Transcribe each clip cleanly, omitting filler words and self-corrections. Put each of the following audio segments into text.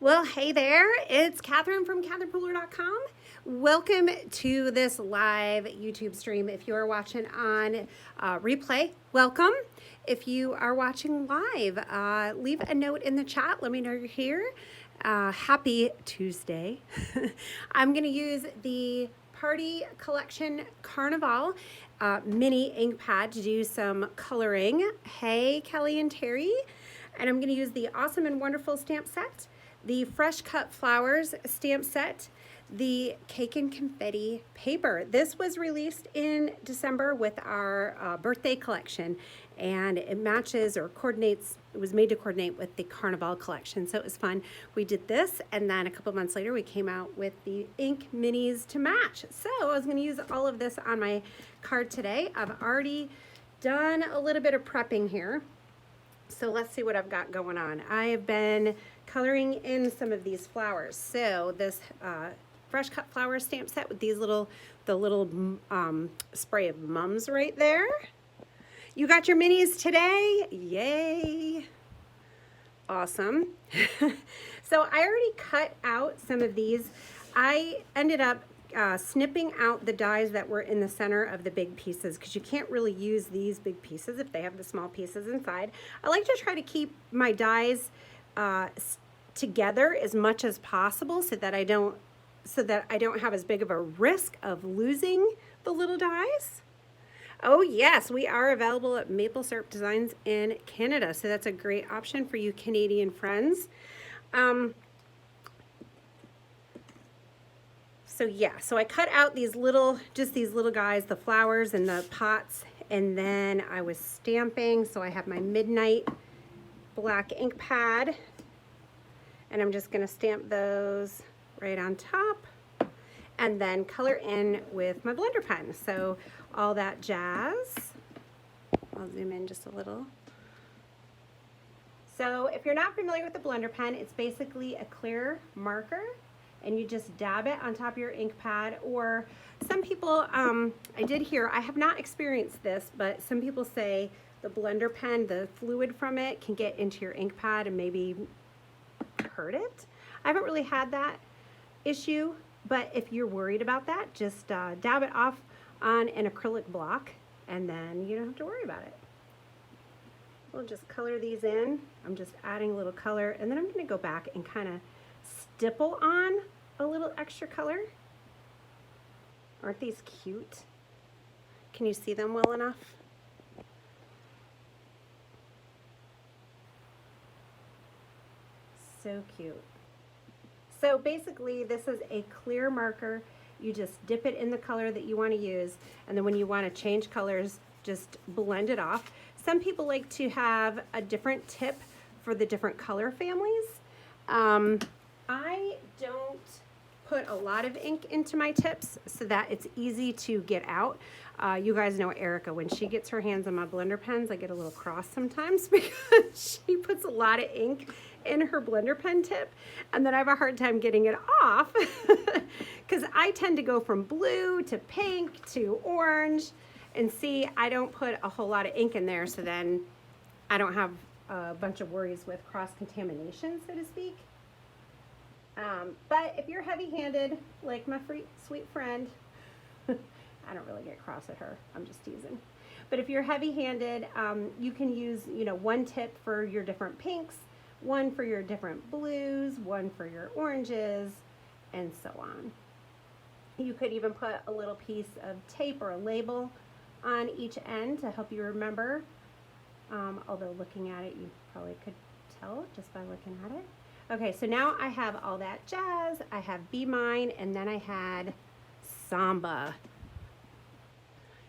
Well, hey there, it's Catherine from CatherinePooler.com. Welcome to this live YouTube stream. If you are watching on replay, welcome. If you are watching live, leave a note in the chat. Let me know you're here. Happy Tuesday. I'm going to use the Party Collection Carnivale mini ink pad to do some coloring. Hey, Kelly and Terry. And I'm going to use the Awesome and Wonderful stamp set, the Fresh Cut Flowers stamp set, the Cake and Confetti paper. This was released in December with our birthday collection, and it matches or coordinates. It was made to coordinate with the Carnivale collection, so it was fun. We did this, and then a couple months later we came out with the ink minis to match. So I was going to use all of this on my card today. I've already done a little bit of prepping here. So let's see what I've got going on. I have been coloring in some of these flowers. So this Fresh Cut Flower stamp set with these little spray of mums right there. You got your minis today? Yay! Awesome. So I already cut out some of these. I ended up snipping out the dies that were in the center of the big pieces because you can't really use these big pieces if they have the small pieces inside. I like to try to keep my dies together as much as possible so that I don't have as big of a risk of losing the little dies. Oh yes, we are available at Maple Syrup Designs in Canada, so that's a great option for you Canadian friends. So yeah, so I cut out these little guys, the flowers and the pots, and then I was stamping. So I have my Midnight black ink pad, and I'm just gonna stamp those right on top and then color in with my blender pen. So all that jazz. I'll zoom in just a little. So if you're not familiar with the blender pen, it's basically a clear marker, and you just dab it on top of your ink pad. Or some people, I did hear, I have not experienced this, but some people say the blender pen, the fluid from it can get into your ink pad and maybe hurt it. I haven't really had that issue, but if you're worried about that, just dab it off on an acrylic block and then you don't have to worry about it. We'll just color these in. I'm just adding a little color, and then I'm gonna go back and kind of stipple on a little extra color. Aren't these cute? Can you see them well enough? So cute. So basically this is a clear marker. You just dip it in the color that you want to use, and then when you want to change colors, just blend it off. Some people like to have a different tip for the different color families. I don't put a lot of ink into my tips so that it's easy to get out. You guys know Erica, when she gets her hands on my blender pens, I get a little cross sometimes because she puts a lot of ink in her blender pen tip, and then I have a hard time getting it off because I tend to go from blue to pink to orange, and see, I don't put a whole lot of ink in there, so then I don't have a bunch of worries with cross-contamination, so to speak. But if you're heavy-handed, like my sweet friend, I don't really get cross at her, I'm just teasing. But if you're heavy-handed, you can use, one tip for your different pinks, one for your different blues, one for your oranges, and so on. You could even put a little piece of tape or a label on each end to help you remember. Although looking at it, you probably could tell just by looking at it. Okay, so now I have all that jazz. I have Be Mine, and then I had Samba.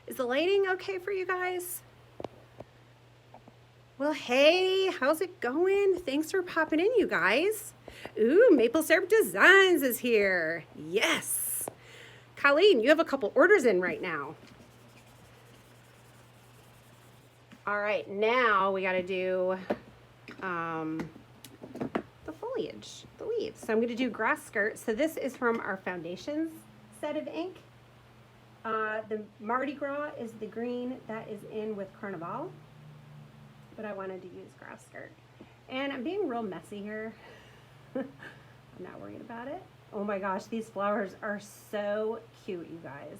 Is the lighting okay for you guys? Well, hey, how's it going? Thanks for popping in, you guys. Ooh, Maple Syrup Designs is here. Yes. Colleen, you have a couple orders in right now. All right, now we got to do the foliage, the leaves. So I'm going to do grass skirt. So this is from our foundations set of ink. The Mardi Gras is the green that is in with Carnivale, but I wanted to use grass skirt. And I'm being real messy here. I'm not worried about it. Oh my gosh, these flowers are so cute, you guys.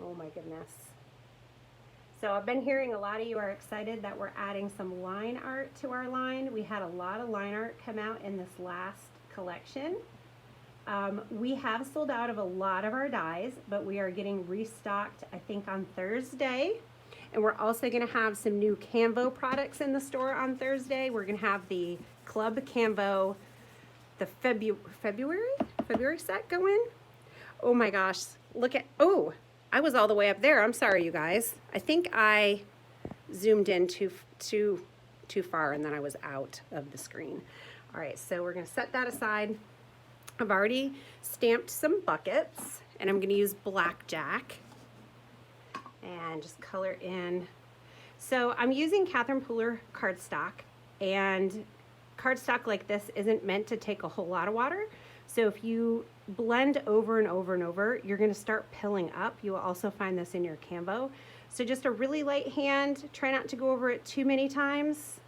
Oh my goodness. So I've been hearing a lot of you are excited that we're adding some line art to our line. We had a lot of line art come out in this last collection. We have sold out of a lot of our dies, but we are getting restocked, I think, on Thursday. And we're also going to have some new Canvo products in the store on Thursday. We're going to have the Club Canvo, the February set go in. Oh my gosh, look at, oh, I was all the way up there. I'm sorry, you guys. I think I zoomed in too far and then I was out of the screen. All right, so we're going to set that aside. I've already stamped some buckets and I'm going to use Blackjack and just color in. So I'm using Catherine Pooler cardstock, and cardstock like this isn't meant to take a whole lot of water. So if you blend over and over and over, you're going to start pilling up. You will also find this in your Canvo. So just a really light hand, try not to go over it too many times,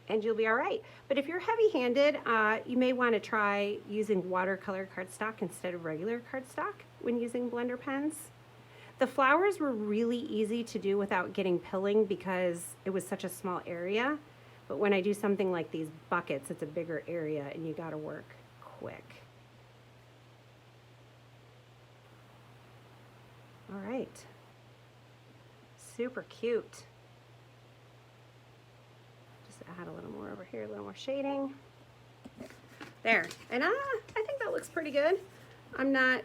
and you'll be all right. But if you're heavy-handed, you may want to try using watercolor cardstock instead of regular cardstock when using blender pens. The flowers were really easy to do without getting pilling because it was such a small area. But when I do something like these buckets, it's a bigger area and you gotta work quick. All right, super cute. Add a little more over here, a little more shading. There, and I think that looks pretty good. I'm not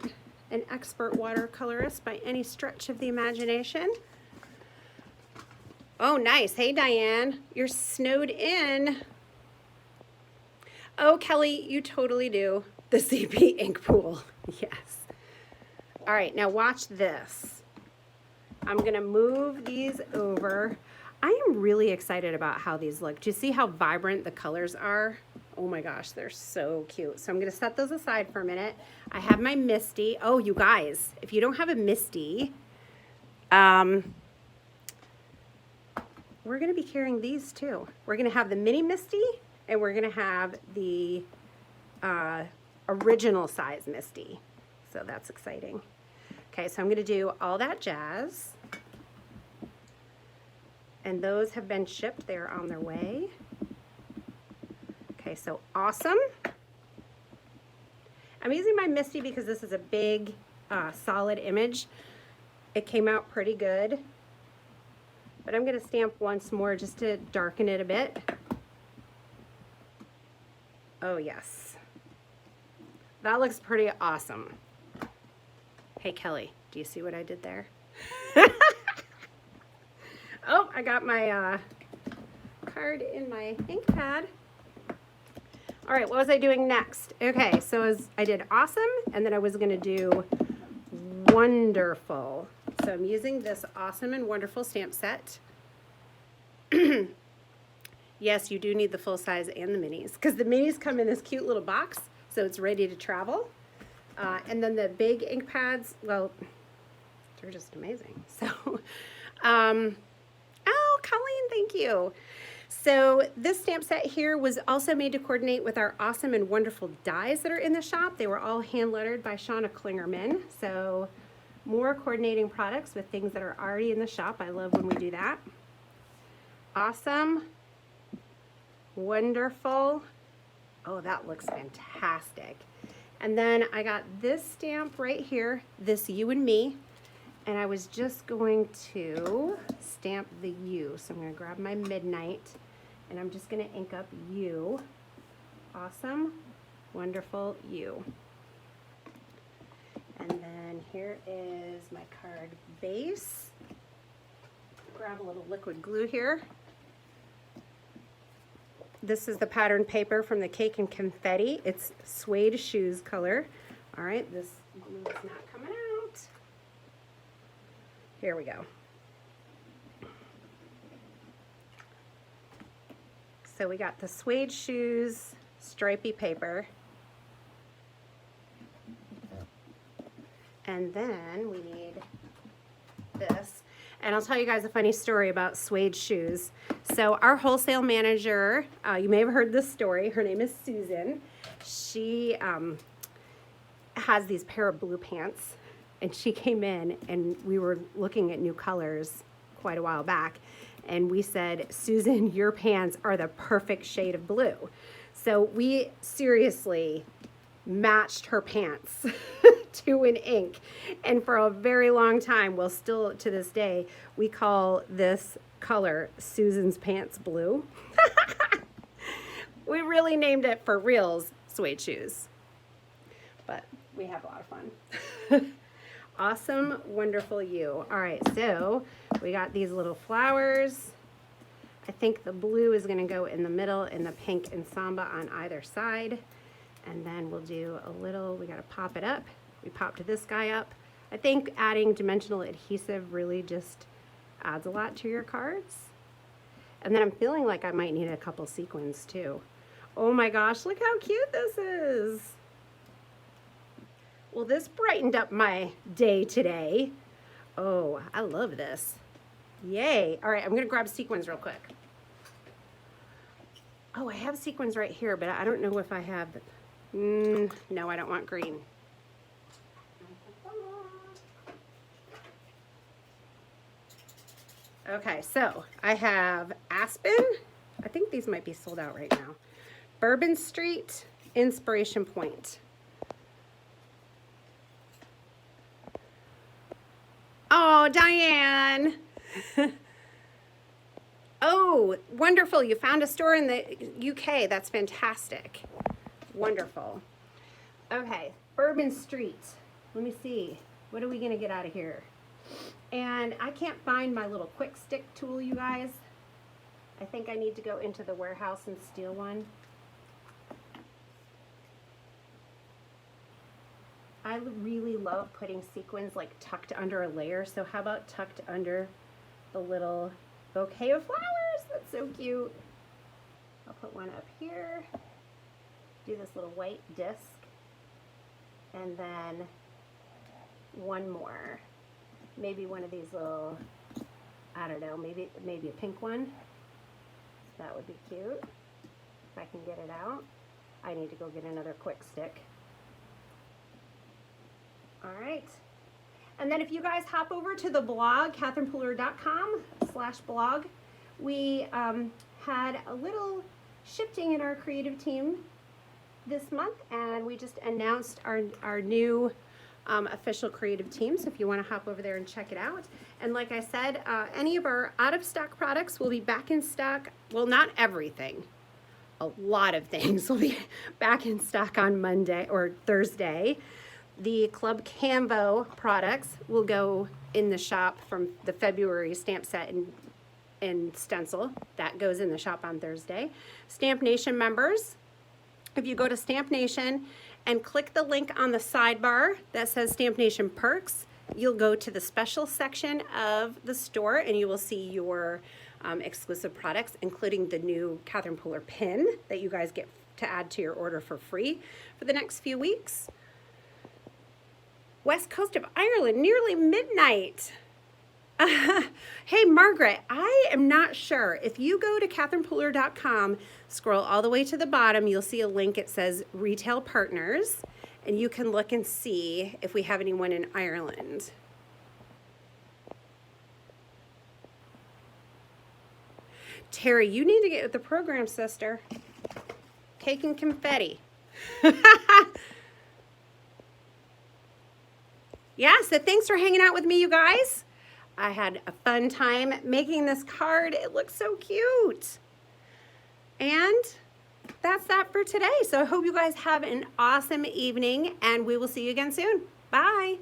an expert watercolorist by any stretch of the imagination. Oh, nice. Hey, Diane, you're snowed in. Oh, Kelly, you totally do. The CP ink pool. Yes. All right, now watch this. I'm gonna move these over. I am really excited about how these look. Do you see how vibrant the colors are? Oh my gosh, they're so cute. So I'm gonna set those aside for a minute. I have my Misty. Oh, you guys, if you don't have a Misty, we're gonna be carrying these too. We're gonna have the mini Misty and we're gonna have the original size Misty. So that's exciting. Okay, so I'm gonna do all that jazz. And those have been shipped. They're on their way. Okay, so awesome. I'm using my Misty because this is a big, solid image. It came out pretty good. But I'm gonna stamp once more just to darken it a bit. Oh yes. That looks pretty awesome. Hey Kelly, do you see what I did there? Oh, I got my card in my ink pad. All right, what was I doing next? Okay, so I did awesome, and then I was gonna do wonderful. So I'm using this awesome and wonderful stamp set. Yes, you do need the full size and the minis, because the minis come in this cute little box, so it's ready to travel. And then the big ink pads, well, they're just amazing. So, oh, Colleen, thank you. So this stamp set here was also made to coordinate with our awesome and wonderful dies that are in the shop. They were all hand lettered by Shauna Klingerman. So more coordinating products with things that are already in the shop. I love when we do that. Awesome. Wonderful. Oh, that looks fantastic. And then I got this stamp right here, this You and Me. And I was just going to stamp the U. So I'm going to grab my Midnight and I'm just going to ink up You. Awesome, wonderful You. And then here is my card base. Grab a little liquid glue here. This is the pattern paper from the Cake and Confetti. It's Suede Shoes color. All right, this glue is not coming out. Here we go. So we got the Suede Shoes stripy paper. And then we need this. And I'll tell you guys a funny story about Suede Shoes. So our wholesale manager, you may have heard this story. Her name is Susan. She has these pair of blue pants, and she came in and we were looking at new colors quite a while back, and we said, Susan, your pants are the perfect shade of blue. So we seriously matched her pants to an ink, and for a very long time, well, still to this day, we call this color Susan's Pants Blue. We really named it for reals suede shoes, but we have a lot of fun. Awesome, wonderful you. All right, so we got these little flowers. I think the blue is gonna go in the middle and the pink and samba on either side. And then we'll do a little, we gotta pop it up. We popped this guy up. I think adding dimensional adhesive really just adds a lot to your cards. And then I'm feeling like I might need a couple sequins too. Oh my gosh, look how cute this is. Well, this brightened up my day today. Oh, I love this. Yay. All right, I'm gonna grab sequins real quick. Oh, I have sequins right here, but I don't know if I have, no, I don't want green. Okay, so I have Aspen. I think these might be sold out right now. Bourbon Street, Inspiration Point. Oh, Diane. Oh, wonderful. You found a store in the UK. That's fantastic. Wonderful. Okay, Bourbon Street. Let me see. What are we going to get out of here? And I can't find my little quick stick tool, you guys. I think I need to go into the warehouse and steal one. I really love putting sequins like tucked under a layer. So how about tucked under the little bouquet of flowers? That's so cute. I'll put one up here. Do this little white disc. And then one more. Maybe one of these little, I don't know, maybe a pink one. That would be cute. If I can get it out. I need to go get another quick stick. All right. And then if you guys hop over to the blog, catherinepooler.com/blog, we had a little shifting in our creative team this month, and we just announced our new official creative team. So if you want to hop over there and check it out. And like I said, any of our out of stock products will be back in stock. Well, not everything. A lot of things will be back in stock on Monday or Thursday. The Club Canvo products will go in the shop from the February stamp set and stencil. That goes in the shop on Thursday. Stamp Nation members, if you go to Stamp Nation and click the link on the sidebar that says Stamp Nation Perks, you'll go to the special section of the store and you will see your exclusive products, including the new Catherine Pooler pin that you guys get to add to your order for free for the next few weeks. West coast of Ireland, nearly midnight. Hey, Margaret, I am not sure. If you go to catherinepooler.com, scroll all the way to the bottom, you'll see a link. It says Retail Partners, and you can look and see if we have anyone in Ireland. Terry, you need to get with the program, sister. Cake and confetti. Yeah, so thanks for hanging out with me, you guys. I had a fun time making this card. It looks so cute. And that's that for today. So I hope you guys have an awesome evening, and we will see you again soon. Bye.